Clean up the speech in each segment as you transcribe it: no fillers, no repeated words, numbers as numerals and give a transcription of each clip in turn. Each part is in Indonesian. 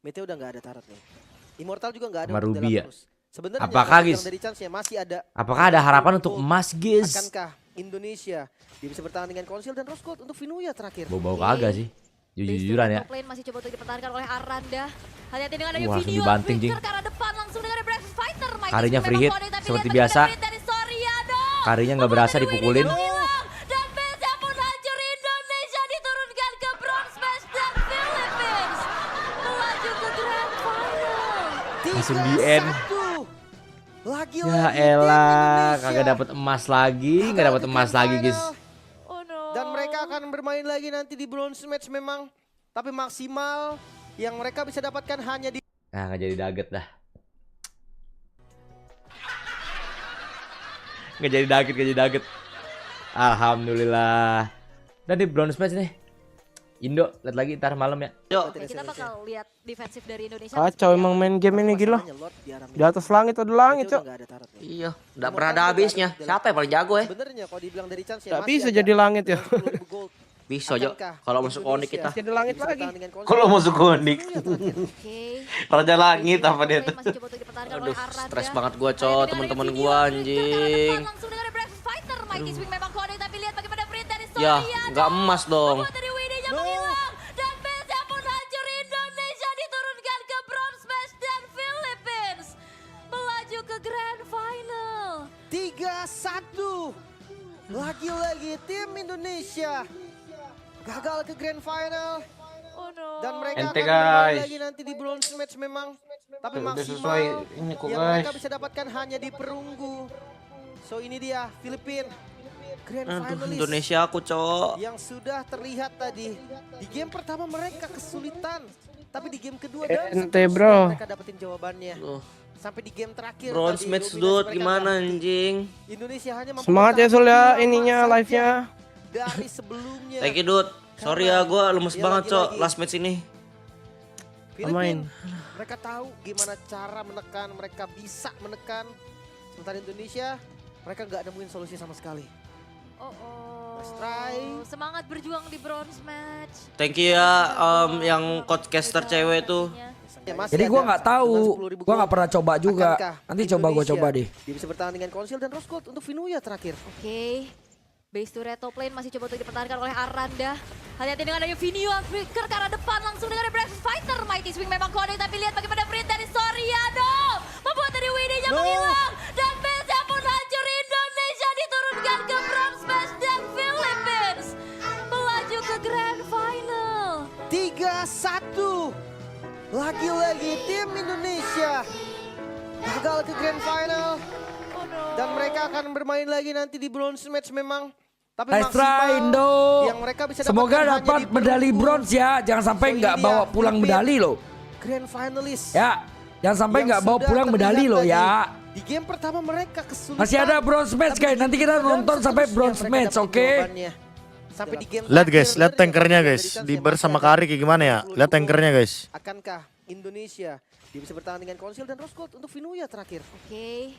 Mete udah nggak ada Tarat nih. Immortal juga nggak ada Sama untuk Ruby ya? Delacruz. Sebenarnya Apakah, kalau guys? dibilang dari chance-nya masih ada. Apakah ada harapan untuk emas, guys? Akankah Indonesia dia bisa bertahan dengan Konsil dan Rose Gold untuk Vinuya terakhir? Bau-bau kagak sih. Jujur-jujuran ya. Top lane masih coba untuk dipertahankan oleh Aranda. Hati-hati dengan adanya Wah, langsung video dibanting, Jing. ke arah depan langsung dengan Breakfast Fighter. Mighty Karinya Swing free hit, memang connect, tapi seperti lihat biasa. bagaimana dari Soriano. Karinya nggak berasa Membuat dari dipukulin. Winnie menghilang. Dan base-nya pun hancur. Indonesia diturunkan ke bronze match dan Philippines melaju ke grand final. Langsung di end. Lagi Ya elah, kagak dapet emas lagi, nggak dapet emas lagi, guys. Oh no. Dan mereka akan bermain lagi nanti di bronze match memang. Tapi maksimal yang mereka bisa dapatkan hanya di... Nah, nggak jadi daget dah. Nggak jadi daget. Alhamdulillah. Dan di bronze match nih. Indo, lihat lagi ntar malam ya. Ya, kita bakal lihat defensif dari Indonesia. Kacau emang main game ini gila. Di atas langit ada langit, Cok. Iya, nggak pernah ada habisnya. Siapa yang paling jago ya? Sebenarnya kalau dibilang dari chance Gak bisa jadi langit ya. Bisa aja. Kalau masuk konik kita. Jadi langit lagi. Kalau masuk konik. Oke. Raja langit apa dia tuh? Masih coba untuk dipertahankan oleh Aduh, Aranda. stres banget gua, Cok. Teman-teman gua anjing. Langsung dengan Breakfast Fighter. Mighty Swing memang connect, tapi lihat bagaimana print dari Ya, Soriano. nggak emas dong. Membuat dari Winnie-nya menghilang. Dan base-nya pun hancur. Indonesia diturunkan ke bronze match dan Philippines melaju ke grand final. 3-1. Lagi-lagi tim Indonesia gagal ke grand final. Oh no. Dan mereka Ente, akan bermain guys. lagi nanti di bronze match memang. Tapi Udah maksimal sesuai ini kok, yang guys. mereka bisa dapatkan hanya di perunggu. So ini dia Filipina grand Aduh, finalist Indonesia aku, Cok. yang sudah terlihat tadi. Di game pertama mereka kesulitan, tapi di game kedua dan Ente, seterusnya bro. mereka dapetin jawabannya. Loh, Sampai di game terakhir bronze tadi, match dominasi dude mereka gimana ganti. anjing? Indonesia hanya mampu Semangat ya bertahan Sul ya lama ininya saja live-nya. dari sebelumnya. Thank you, dude. Sorry ya, gua lemes Ya, banget, Cok. lagi-lagi. Last match ini. Filipina, Main. mereka tahu gimana cara menekan, mereka bisa menekan. Sementara Indonesia, mereka nggak nemuin solusi sama sekali. Oh, oh. Let's try. Semangat berjuang di bronze match. Thank you ya yang coachcaster cewek tuh. Ya, masih Jadi gua ada nggak tahu, dengan 10.000 gua nggak gold. pernah coba juga. Akankah Nanti coba gua Indonesia coba deh. Dia bisa bertahan dengan Konsil dan Rose Gold untuk Vinuya terakhir. Oke. Base to red top lane masih coba untuk dipertahankan oleh Aranda. Hati-hati dengan adanya Vinio ke arah depan langsung dengan Breakfast Fighter. Mighty Swing memang connect, tapi lihat bagaimana print dari Soriano. Membuat dari Winnie-nya menghilang. Dan base-nya pun hancur. Indonesia diturunkan ke bronze match dan Philippines melaju ke grand final. 3-1. Lagi-lagi tim Indonesia gagal ke grand final. Oh no. Dan mereka akan bermain lagi nanti di bronze match memang. Tapi Let's try Indo. yang mereka bisa Semoga dapatkan hanya dapat di medali perunggu. bronze ya. Jangan sampai So, nggak ini bawa dia, pulang Filipina medali loh. Grand finalist. Ya, jangan sampai yang nggak bawa sudah pulang medali terlihat loh tadi. ya. Di game pertama mereka kesulitan. Masih ada bronze match Tapi guys. di Nanti game kita kedua dan nonton sampai seterusnya bronze mereka match, dapetin oke? jawabannya. Sampai di game Lihat guys, terakhir lihat sebenarnya tankernya kalau guys. dari chance Liber masih sama ada Kari kayak gimana ya? 10.000 Lihat tankernya guys. Akankah Indonesia dia bisa bertahan dengan Konsil dan Rose Gold untuk Vinuya terakhir? Oke.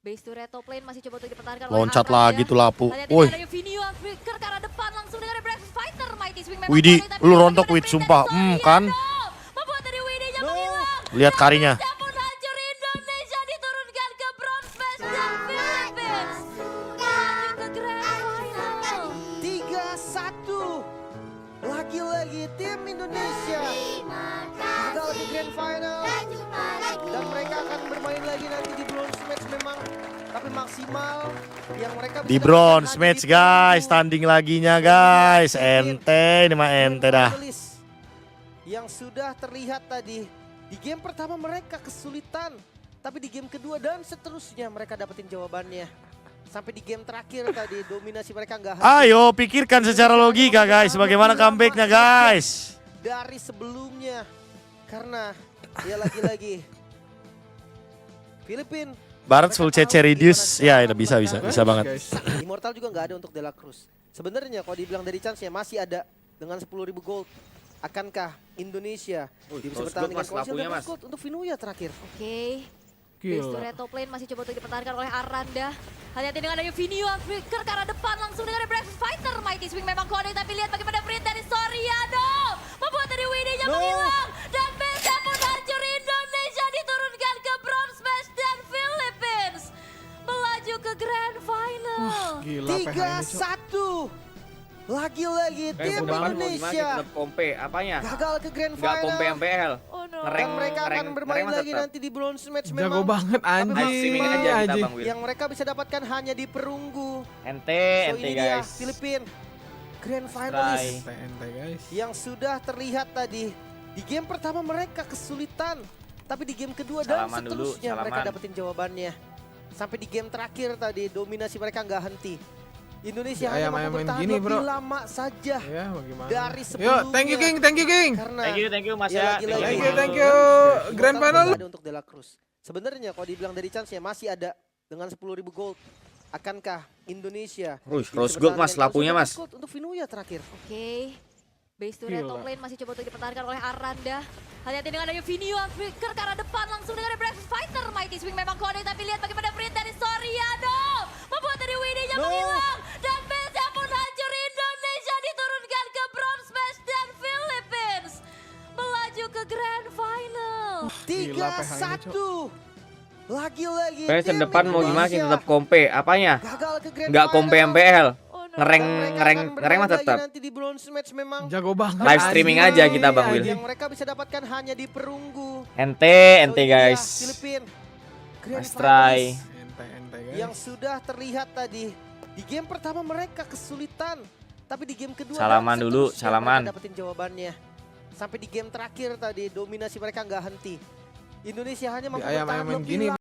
Base to red top lane masih coba untuk dipertahankan Loncat oleh Aranda. lagi tuh Lapu. Hati-hati Woi. dengan adanya Vinio ke arah depan langsung dengan Breakfast Fighter. Mighty Swing memang Widih, connect, tapi lu lihat rontok, bagaimana Wid, print sumpah. dari Kan? Soriano. Membuat dari Winnie-nya menghilang. Lihat Karinya. Base-nya pun hancur. Indonesia diturunkan ke bronze match dan Philippines melaju ke grand final. 3-1. Lagi-lagi tim Indonesia gagal di grand final. Dan mereka akan bermain lagi nanti di bronze match memang. Tapi maksimal yang mereka bisa Di dapatkan bronze hanya match di guys, perunggu. tanding laginya guys. Ente, ini mah ente dah. Yang sudah terlihat tadi. Di game pertama mereka kesulitan. Tapi di game kedua dan seterusnya mereka dapetin jawabannya. Sampai di game terakhir tadi dominasi mereka nggak habis. Ayo pikirkan secara logika guys, bagaimana comebacknya guys. Dari sebelumnya. Karena ya lagi-lagi Filipina Barat full CC reduce, ya itu bisa banget. Immortal juga nggak ada untuk Delacruz. Sebenarnya kalau dibilang dari chance-nya masih ada dengan 10.000 gold. Akankah Indonesia dia bisa bertahan dengan Konsil dan Rose Gold untuk Vinuya terakhir? Oke. Base to red top lane masih coba untuk dipertahankan oleh Aranda. Hati-hati dengan adanya Vinio ke arah depan langsung dengan Breakfast Fighter. Mighty Swing memang connect, tapi lihat bagaimana print dari Soriano. Membuat dari Winnie-nya menghilang. Dan base-nya pun Gila PH ini, Cuk. 3-1. Lagi-lagi tim Indonesia kompe apanya? gagal ke Grand Nggak kompe Final. MPL. Oh no. Dan mereka akan bermain ngereng lagi tetap. nanti di bronze match. Jago Memang banget anjing. Live streaming aja kita anjing. Bang Will. yang mereka bisa dapatkan hanya di perunggu. Ente So ini dia guys. Filipina Grand Try. Finalist Ente guys. yang sudah terlihat tadi. Di game pertama mereka kesulitan, tapi di game kedua dan Salaman dulu, seterusnya mereka salaman. dapetin jawabannya. Sampai di game terakhir tadi dominasi mereka nggak henti. Indonesia Ya, hanya ayam-ayam mampu main bertahan gini, lebih bro. lama saja Ya bagaimana. dari Yo, sebelumnya. thank you King, thank you King. Karena Thank you Mas ya ya. lagi-lagi. Thank you. Grand total Final. nggak ada untuk De La Cruz. Sebenarnya kalau dibilang dari chance-nya masih ada dengan 10.000 gold. Akankah Indonesia Rose gold mas, lapunya mas. gold untuk Vinuya terakhir? Oke. Base to red top Gila. lane masih coba untuk dipertahankan oleh Aranda. Hati-hati dengan adanya Vinio Flicker ke arah depan langsung dengan Breakfast Fighter. Mighty Swing memang connect tapi lihat bagaimana Brit dari Soriano. Membuat dari WD-nya No. menghilang. Dan base-nya pun hancur. Indonesia diturunkan ke bronze match dan Philippines melaju ke Grand Final. Gila, PH ini, 3-1. Lagi-lagi Guys tim depan mau gimana Indonesia tetap kompe apanya? gagal ke Grand Nggak kompe Final. MPL. Oh no. Ngereng Dan mereka ngereng akan ngereng mah bermain lagi tetap. nanti di bronze match memang. Jago banget. Live streaming anjing. aja kita, Bang Will. Yang mereka bisa dapatkan hanya di perunggu. Ente So, ini dia guys. Filipina Grand Nice try. Finalist Ente guys. yang sudah terlihat tadi. Di game pertama mereka kesulitan, tapi di game kedua Salaman dan dulu, seterusnya salaman. mereka dapetin jawabannya. Sampai di game terakhir tadi dominasi mereka nggak henti. Indonesia hanya mampu ayam-ayam bertahan main lebih gini, lama